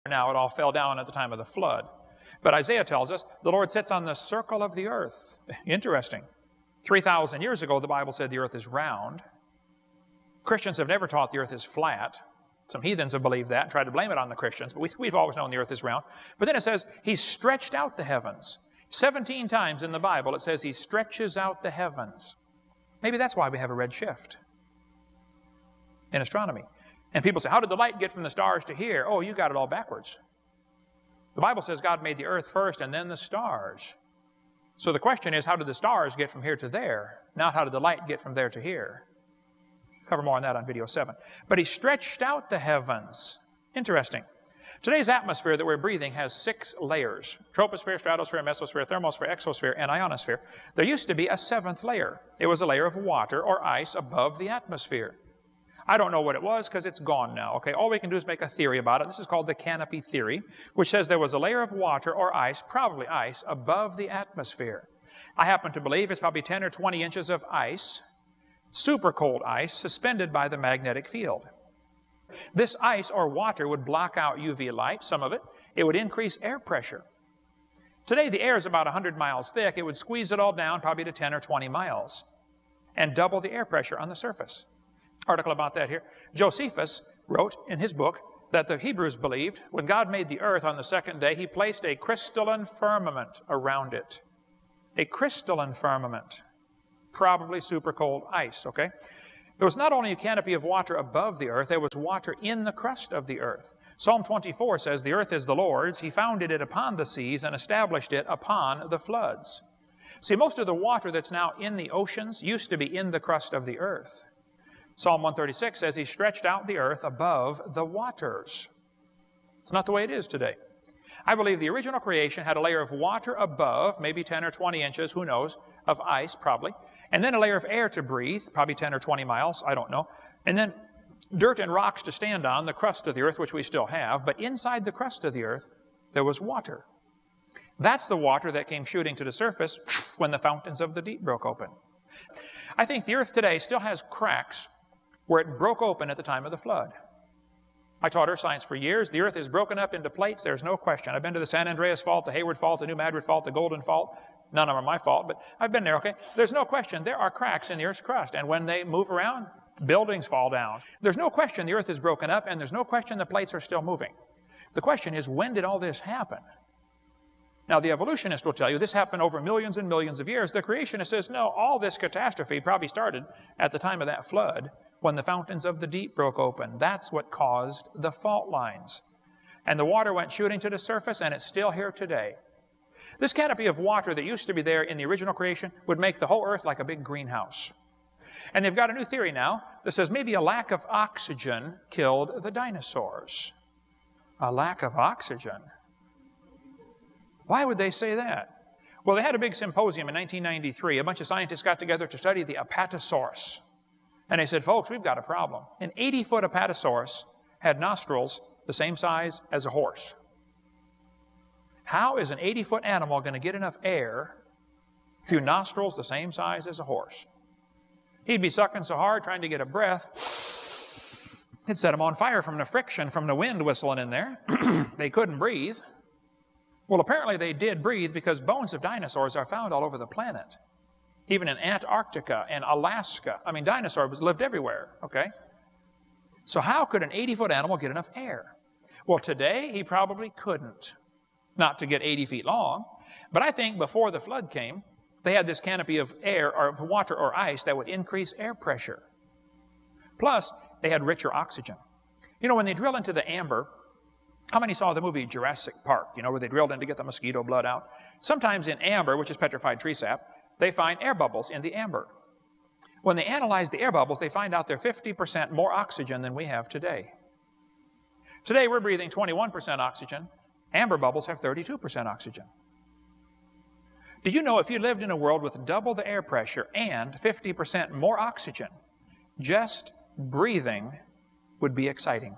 Now it all fell down at the time of the flood. But Isaiah tells us the Lord sits on the circle of the earth. Interesting. 3,000 years ago, the Bible said the earth is round. Christians have never taught the earth is flat. Some heathens have believed that and tried to blame it on the Christians, but we've always known the earth is round. But then it says He stretched out the heavens. 17 times in the Bible it says He stretches out the heavens. Maybe that's why we have a red shift in astronomy. And people say, how did the light get from the stars to here? Oh, you got it all backwards. The Bible says God made the earth first and then the stars. So the question is, how did the stars get from here to there? Not how did the light get from there to here? Cover more on that on video 7. But He stretched out the heavens. Interesting. Today's atmosphere that we're breathing has 6 layers. Troposphere, stratosphere, mesosphere, thermosphere, exosphere, and ionosphere. There used to be a 7th layer. It was a layer of water or ice above the atmosphere. I don't know what it was because it's gone now. Okay, all we can do is make a theory about it. This is called the canopy theory, which says there was a layer of water or ice, probably ice, above the atmosphere. I happen to believe it's probably 10 or 20 inches of ice, super cold ice, suspended by the magnetic field. This ice or water would block out UV light, some of it. It would increase air pressure. Today the air is about 100 miles thick. It would squeeze it all down probably to 10 or 20 miles and double the air pressure on the surface. Article about that here. Josephus wrote in his book that the Hebrews believed when God made the earth on the 2nd day, He placed a crystalline firmament around it. A crystalline firmament. Probably super cold ice, okay? There was not only a canopy of water above the earth, there was water in the crust of the earth. Psalm 24 says, the earth is the Lord's. He founded it upon the seas and established it upon the floods. See, most of the water that's now in the oceans used to be in the crust of the earth. Psalm 136 says He stretched out the earth above the waters. It's not the way it is today. I believe the original creation had a layer of water above, maybe 10 or 20 inches, who knows, of ice probably, and then a layer of air to breathe, probably 10 or 20 miles, I don't know, and then dirt and rocks to stand on, the crust of the earth, which we still have, but inside the crust of the earth, there was water. That's the water that came shooting to the surface when the fountains of the deep broke open. I think the earth today still has cracks where it broke open at the time of the flood. I taught earth science for years. The earth is broken up into plates, there's no question. I've been to the San Andreas Fault, the Hayward Fault, the New Madrid Fault, the Golden Fault. None of them are my fault, but I've been there, okay? There's no question there are cracks in the earth's crust, and when they move around, buildings fall down. There's no question the earth is broken up, and there's no question the plates are still moving. The question is, when did all this happen? Now, the evolutionist will tell you this happened over millions and millions of years. The creationist says, no, all this catastrophe probably started at the time of that flood when the fountains of the deep broke open. That's what caused the fault lines. And the water went shooting to the surface, and it's still here today. This canopy of water that used to be there in the original creation would make the whole earth like a big greenhouse. And they've got a new theory now that says maybe a lack of oxygen killed the dinosaurs. A lack of oxygen. Why would they say that? Well, they had a big symposium in 1993. A bunch of scientists got together to study the Apatosaurus. And they said, folks, we've got a problem. An 80-foot Apatosaurus had nostrils the same size as a horse. How is an 80-foot animal going to get enough air through nostrils the same size as a horse? He'd be sucking so hard trying to get a breath, it'd set him on fire from the friction from the wind whistling in there. They couldn't breathe. Well, apparently they did breathe because bones of dinosaurs are found all over the planet. Even in Antarctica and Alaska. I mean, dinosaurs lived everywhere, okay? So how could an 80-foot animal get enough air? Well, today he probably couldn't. Not to get 80 feet long. But I think before the flood came, they had this canopy of air or of water or ice that would increase air pressure. Plus, they had richer oxygen. You know, when they drill into the amber, how many saw the movie Jurassic Park, you know, where they drilled in to get the mosquito blood out? Sometimes in amber, which is petrified tree sap, they find air bubbles in the amber. When they analyze the air bubbles, they find out they're 50% more oxygen than we have today. Today, we're breathing 21% oxygen. Amber bubbles have 32% oxygen. Did you know if you lived in a world with double the air pressure and 50% more oxygen, just breathing would be exciting?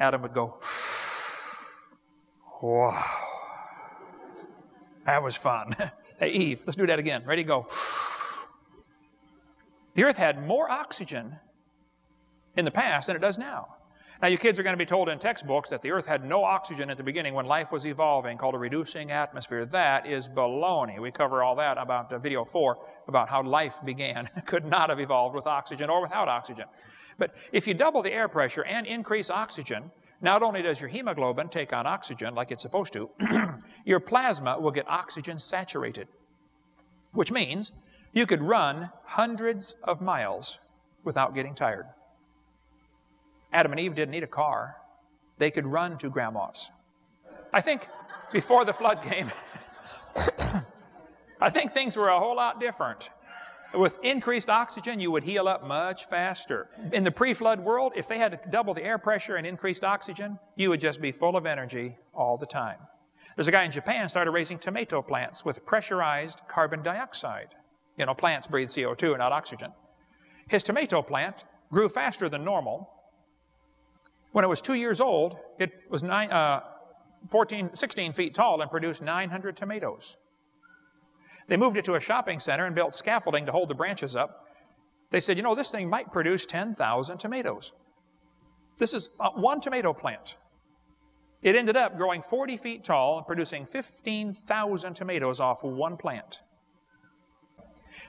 Adam would go, wow, that was fun. Hey, Eve, let's do that again. Ready, go. The earth had more oxygen in the past than it does now. Now, you kids are going to be told in textbooks that the earth had no oxygen at the beginning when life was evolving, called a reducing atmosphere. That is baloney. We cover all that about video 4, about how life began. It could not have evolved with oxygen or without oxygen. But if you double the air pressure and increase oxygen, not only does your hemoglobin take on oxygen like it's supposed to, your plasma will get oxygen saturated, which means you could run hundreds of miles without getting tired. Adam and Eve didn't need a car. They could run to Grandma's. I think before the flood came, I think things were a whole lot different. With increased oxygen, you would heal up much faster. In the pre-flood world, if they had to double the air pressure and increased oxygen, you would just be full of energy all the time. There's a guy in Japan started raising tomato plants with pressurized carbon dioxide. You know, plants breathe CO2, not oxygen. His tomato plant grew faster than normal. When it was 2 years old, it was 16 feet tall and produced 900 tomatoes. They moved it to a shopping center and built scaffolding to hold the branches up. They said, you know, this thing might produce 10,000 tomatoes. This is one tomato plant. It ended up growing 40 feet tall and producing 15,000 tomatoes off one plant.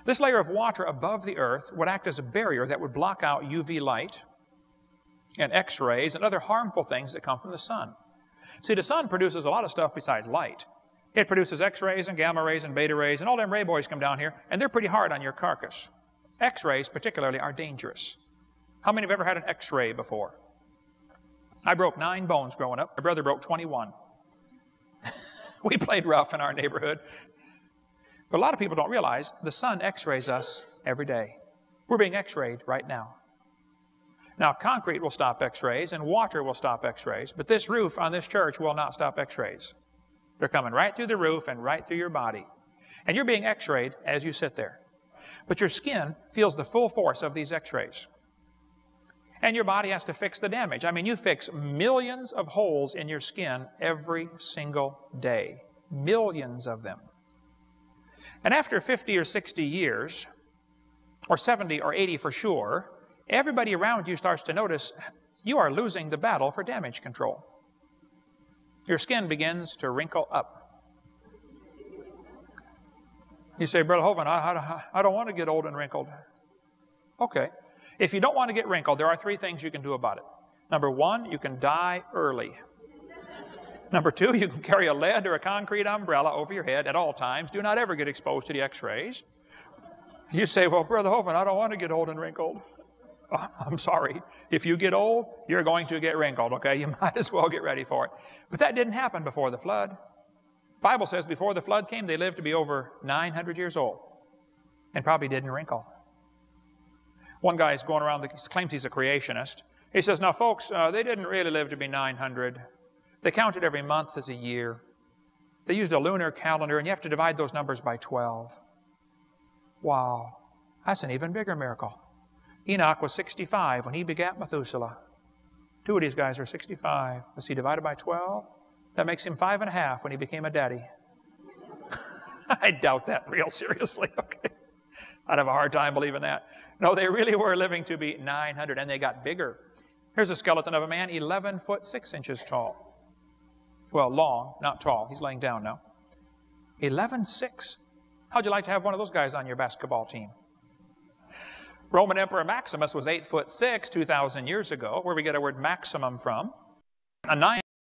This layer of water above the earth would act as a barrier that would block out UV light and X-rays and other harmful things that come from the sun. See, the sun produces a lot of stuff besides light. It produces X-rays and gamma rays and beta rays, and all them ray boys come down here, and they're pretty hard on your carcass. X-rays particularly are dangerous. How many have ever had an X-ray before? I broke 9 bones growing up. My brother broke 21. We played rough in our neighborhood. But a lot of people don't realize the sun X-rays us every day. We're being X-rayed right now. Now, concrete will stop X-rays and water will stop X-rays, but this roof on this church will not stop X-rays. They're coming right through the roof and right through your body. And you're being X-rayed as you sit there. But your skin feels the full force of these X-rays. And your body has to fix the damage. I mean, you fix millions of holes in your skin every single day. Millions of them. And after 50 or 60 years, or 70 or 80 for sure, everybody around you starts to notice you are losing the battle for damage control. Your skin begins to wrinkle up. You say, Brother Hovind, I don't want to get old and wrinkled. Okay. If you don't want to get wrinkled, there are 3 things you can do about it. Number 1, you can die early. Number 2, you can carry a lead or a concrete umbrella over your head at all times. Do not ever get exposed to the X-rays. You say, well, Brother Hovind, I don't want to get old and wrinkled. Oh, I'm sorry. If you get old, you're going to get wrinkled, okay? You might as well get ready for it. But that didn't happen before the flood. The Bible says before the flood came, they lived to be over 900 years old and probably didn't wrinkle. One guy is going around, claims he's a creationist. He says, now, folks, they didn't really live to be 900. They counted every month as a year. They used a lunar calendar, and you have to divide those numbers by 12. Wow, that's an even bigger miracle. Enoch was 65 when he begat Methuselah. 2 of these guys are 65. Let's see, divided by 12? That makes him 5.5 when he became a daddy. I doubt that real seriously, okay? I'd have a hard time believing that. No, they really were living to be 900, and they got bigger. Here's a skeleton of a man 11 foot 6 inches tall. Well, long, not tall. He's laying down now. 11'6". How'd you like to have one of those guys on your basketball team? Roman Emperor Maximus was 8'6", 2,000 years ago, where we get our word maximum from. A 9